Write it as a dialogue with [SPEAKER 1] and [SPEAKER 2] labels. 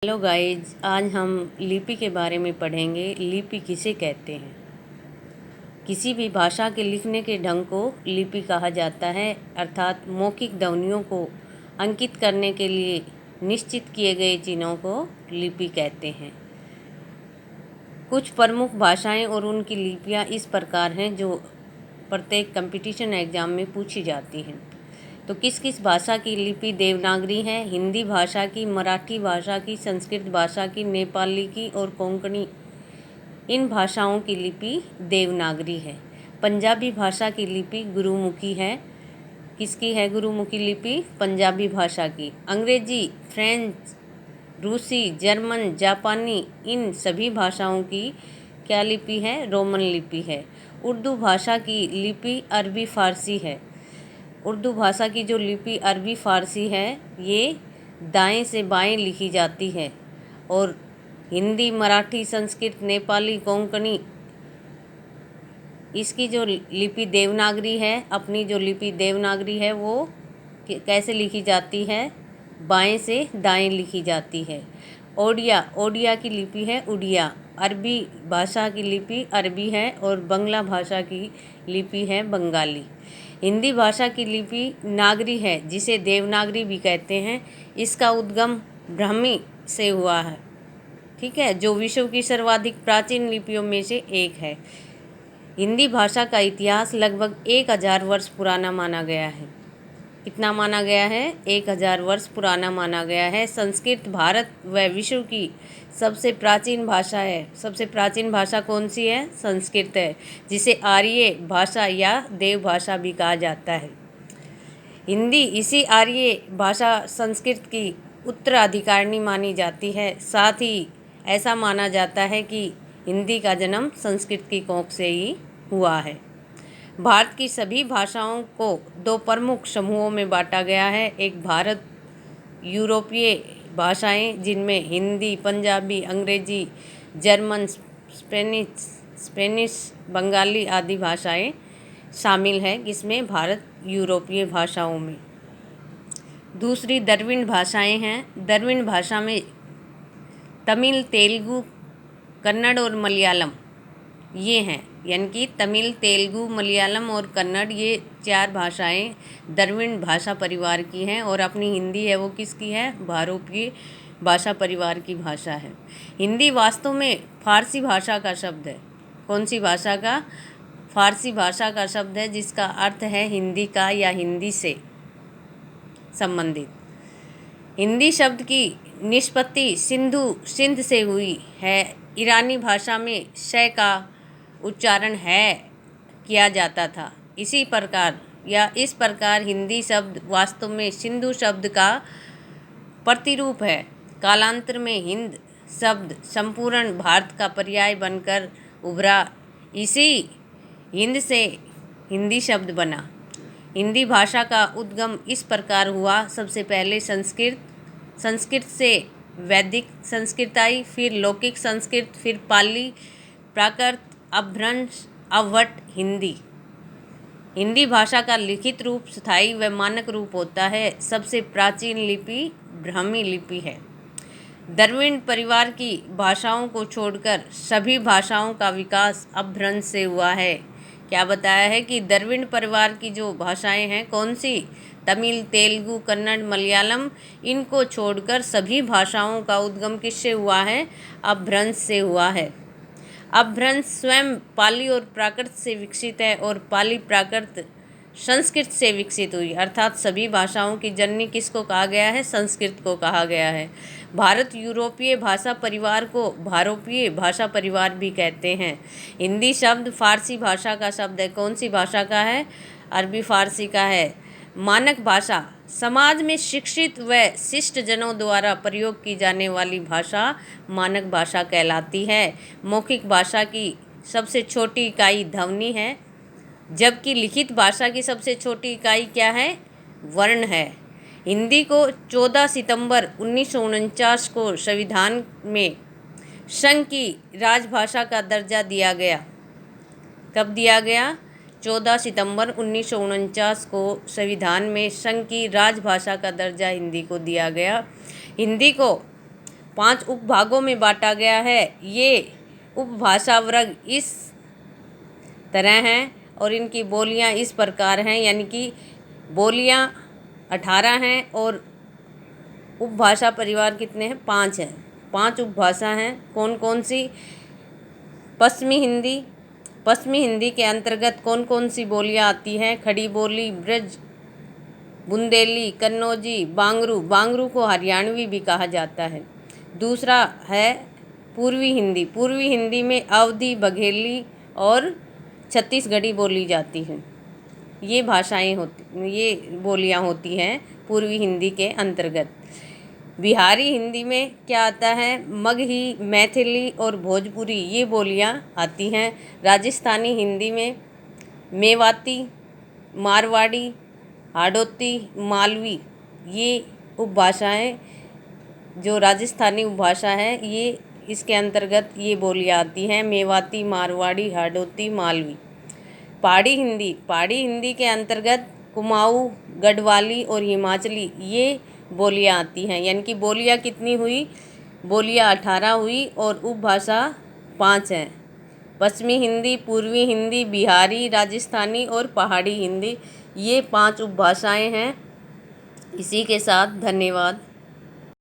[SPEAKER 1] Hello guys, आज हम लिपि के बारे में पढ़ेंगे। लिपि किसे कहते हैं। किसी भी भाषा के लिखने के ढंग को लिपि कहा जाता है, अर्थात मौखिक ध्वनियों को अंकित करने के लिए निश्चित किए गए चिन्हों को लिपि कहते हैं। कुछ प्रमुख भाषाएं और उनकी लिपियां इस प्रकार हैं जो प्रत्येक कंपटीशन एग्ज़ाम में पूछी जाती हैं। तो किस किस भाषा की लिपि देवनागरी है। हिंदी भाषा की, मराठी भाषा की, संस्कृत भाषा की, नेपाली की और कोंकणी, इन भाषाओं की लिपि देवनागरी है। पंजाबी भाषा की लिपि गुरुमुखी है। किसकी है गुरुमुखी लिपि? पंजाबी भाषा की। अंग्रेजी, फ्रेंच, रूसी, जर्मन, जापानी, इन सभी भाषाओं की क्या लिपि है? रोमन लिपि है। उर्दू भाषा की लिपि अरबी फ़ारसी है। उर्दू भाषा की जो लिपि अरबी फ़ारसी है, ये दाएं से बाएं लिखी जाती है। और हिंदी, मराठी, संस्कृत, नेपाली, कोंकणी, इसकी जो लिपि देवनागरी है, अपनी जो लिपि देवनागरी है वो कैसे लिखी जाती है? बाएं से दाएं लिखी जाती है। ओडिया की लिपि है उड़िया। अरबी भाषा की लिपि अरबी है और बंगला भाषा की लिपि है बंगाली। हिंदी भाषा की लिपि नागरी है, जिसे देवनागरी भी कहते हैं। इसका उद्गम ब्राह्मी से हुआ है, ठीक है, जो विश्व की सर्वाधिक प्राचीन लिपियों में से एक है। हिंदी भाषा का इतिहास लगभग 1000 वर्ष पुराना माना गया है। कितना माना गया है? 1000 वर्ष पुराना माना गया है। संस्कृत भारत व विश्व की सबसे प्राचीन भाषा है। सबसे प्राचीन भाषा कौन सी है? संस्कृत है, जिसे आर्य भाषा या देव भाषा भी कहा जाता है। हिंदी इसी आर्य भाषा संस्कृत की उत्तराधिकारिणी मानी जाती है। साथ ही ऐसा माना जाता है कि हिंदी का जन्म संस्कृत की कोख से ही हुआ है। भारत की सभी भाषाओं को दो प्रमुख समूहों में बांटा गया है। एक भारत यूरोपीय भाषाएं, जिनमें हिंदी, पंजाबी, अंग्रेजी, जर्मन, स्पेनिश, बंगाली आदि भाषाएं शामिल हैं, जिसमें भारत यूरोपीय भाषाओं में। दूसरी द्रविड़ भाषाएं हैं। द्रविड़ भाषा में तमिल, तेलुगु, कन्नड़ और मलयालम ये हैं, यानी कि तमिल, तेलुगु, मलयालम और कन्नड़, ये 4 भाषाएं द्रविड़ भाषा परिवार की हैं। और अपनी हिंदी है वो किसकी है? भारोपीय भाषा परिवार की भाषा है। हिंदी वास्तव में फारसी भाषा का शब्द है। कौन सी भाषा का? फारसी भाषा का शब्द है, जिसका अर्थ है हिंदी का या हिंदी से संबंधित। हिंदी शब्द की निष्पत्ति सिंध से हुई है। ईरानी भाषा में श का उच्चारण है किया जाता था। इस प्रकार हिंदी शब्द वास्तव में सिंधु शब्द का प्रतिरूप है। कालांतर में हिंद शब्द संपूर्ण भारत का पर्याय बनकर उभरा। इसी हिंद से हिंदी शब्द बना। हिंदी भाषा का उद्गम इस प्रकार हुआ। सबसे पहले संस्कृत से वैदिक संस्कृत आई, फिर लौकिक संस्कृत, फिर पाली, प्राकृत, अपभ्रंश, अवट हिंदी। हिंदी भाषा का लिखित रूप स्थायी व मानक रूप होता है। सबसे प्राचीन लिपि ब्राह्मी लिपि है। द्रविड़ परिवार की भाषाओं को छोड़कर सभी भाषाओं का विकास अपभ्रंश से हुआ है। क्या बताया है कि द्रविड़ परिवार की जो भाषाएं हैं, कौन सी? तमिल, तेलुगु, कन्नड़, मलयालम, इनको छोड़कर सभी भाषाओं का उद्गम किससे हुआ है? अपभ्रंश से हुआ है। अपभ्रंश स्वयं पाली और प्राकृत से विकसित है और पाली प्राकृत संस्कृत से विकसित हुई, अर्थात सभी भाषाओं की जननी किसको कहा गया है? संस्कृत को कहा गया है। भारत यूरोपीय भाषा परिवार को भारोपीय भाषा परिवार भी कहते हैं। हिंदी शब्द फारसी भाषा का शब्द है। कौन सी भाषा का है? अरबी फ़ारसी का है। मानक भाषा समाज में शिक्षित व शिष्ट जनों द्वारा प्रयोग की जाने वाली भाषा मानक भाषा कहलाती है। मौखिक भाषा की सबसे छोटी इकाई ध्वनि है, जबकि लिखित भाषा की सबसे छोटी इकाई क्या है? वर्ण है। हिंदी को 14 सितंबर 1949 को संविधान में संघ की राजभाषा का दर्जा दिया गया। कब दिया गया? 14 सितंबर 1949 को संविधान में संघ की राजभाषा का दर्जा हिंदी को दिया गया। हिंदी को 5 उपभागों में बांटा गया है। ये उपभाषा वर्ग इस तरह हैं और इनकी बोलियां इस प्रकार हैं, यानी कि बोलियां 18 हैं और उपभाषा परिवार कितने हैं? 5 हैं। 5 उपभाषा हैं। कौन कौन सी? पश्चिमी हिंदी। पश्चिमी हिंदी के अंतर्गत कौन कौन सी बोलियां आती हैं? खड़ी बोली, ब्रज, बुंदेली, कन्नौजी, बांगरू। बांगरू को हरियाणवी भी कहा जाता है। दूसरा है पूर्वी हिंदी। पूर्वी हिंदी में अवधी, बघेली और छत्तीसगढ़ी बोली जाती है। ये बोलियां होती हैं पूर्वी हिंदी के अंतर्गत। बिहारी हिंदी में क्या आता है? मगही, मैथिली और भोजपुरी, ये बोलियां आती हैं। राजस्थानी हिंदी में मेवाती, मारवाड़ी, हाड़ौती, मालवी, ये उपभाषाएं जो राजस्थानी उपभाषा है ये इसके अंतर्गत ये बोलियां आती हैं। मेवाती, मारवाड़ी, हाड़ौती, मालवी। पहाड़ी हिंदी। पहाड़ी हिंदी के अंतर्गत कुमाऊँ, गढ़वाली और हिमाचली, ये बोलियां आती हैं। यानी कि बोलियां कितनी हुई? बोलियां 18 हुई और उपभाषा 5 हैं। पश्चिमी हिंदी, पूर्वी हिंदी, बिहारी, राजस्थानी और पहाड़ी हिंदी, ये 5 उपभाषाएं हैं। इसी के साथ धन्यवाद।